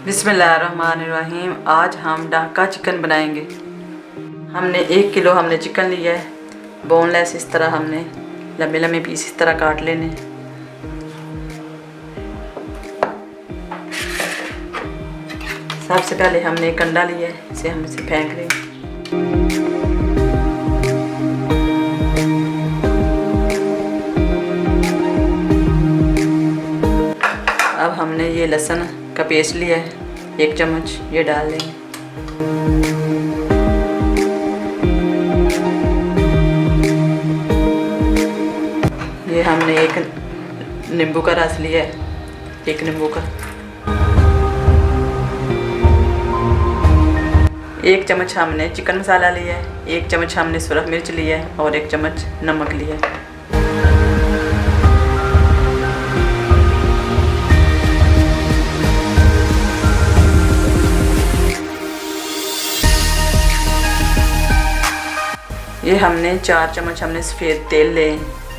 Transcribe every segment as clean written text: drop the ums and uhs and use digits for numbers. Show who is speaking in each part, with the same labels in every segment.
Speaker 1: बिस्मिल्लाहिर्रहमानिर्रहीम। आज हम ढाका चिकन बनाएंगे। हमने 1 किलो चिकन लिया है, बोनलेस। इस तरह हमने लंबे लंबे पीस इस तरह काट लेने। सबसे पहले हमने एक अंडा लिया है, इसे हम इसे फेंक लेंगे। अब हमने ये लहसुन का पेस्ट लिया है, 1 चम्मच, ये डाल लेंगे। ये हमने 1 नींबू का रस लिया है, 1 नींबू का। 1 चम्मच हमने चिकन मसाला लिया है, 1 चम्मच हमने सुरख मिर्च लिया है और 1 चम्मच नमक लिया है। ये हमने 4 चम्मच हमने सफ़ेद तेल ले,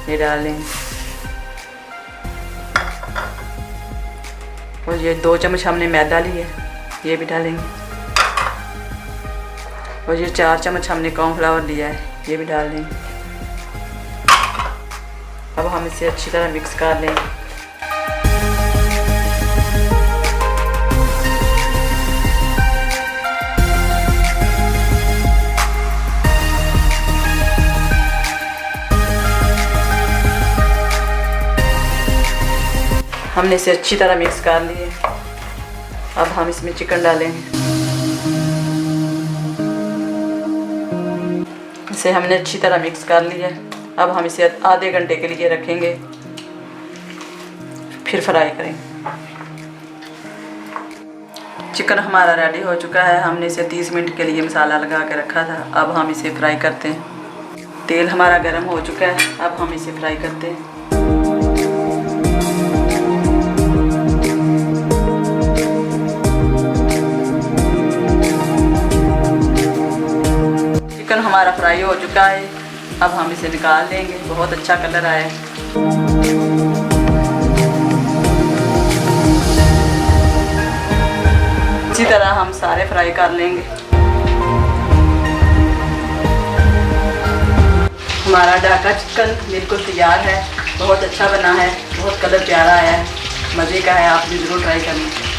Speaker 1: ये डालें। और ये 2 चम्मच हमने मैदा लिया, ये भी डालेंगे। और ये 4 चम्मच हमने कॉर्नफ्लावर लिया है, ये भी डाल देंगे। अब हम इसे अच्छी तरह मिक्स कर लेंगे। हमने इसे अच्छी तरह मिक्स कर लिए। अब हम इसमें चिकन डालेंगे। इसे हमने अच्छी तरह मिक्स कर लिया। अब हम इसे आधे घंटे के लिए रखेंगे, फिर फ्राई करेंगे। चिकन हमारा रेडी हो चुका है। हमने इसे 30 मिनट के लिए मसाला लगा के रखा था। अब हम इसे फ्राई करते हैं। तेल हमारा गर्म हो चुका है, अब हम इसे फ्राई करते हैं। चिकन हमारा फ्राई हो चुका है, अब हम इसे निकाल लेंगे। बहुत अच्छा कलर आया है। इसी तरह हम सारे फ्राई कर लेंगे। हमारा ढाका चिकन बिल्कुल तैयार है। बहुत अच्छा बना है, बहुत कलर प्यारा आया है, मज़े का है। आप भी ज़रूर ट्राई करना।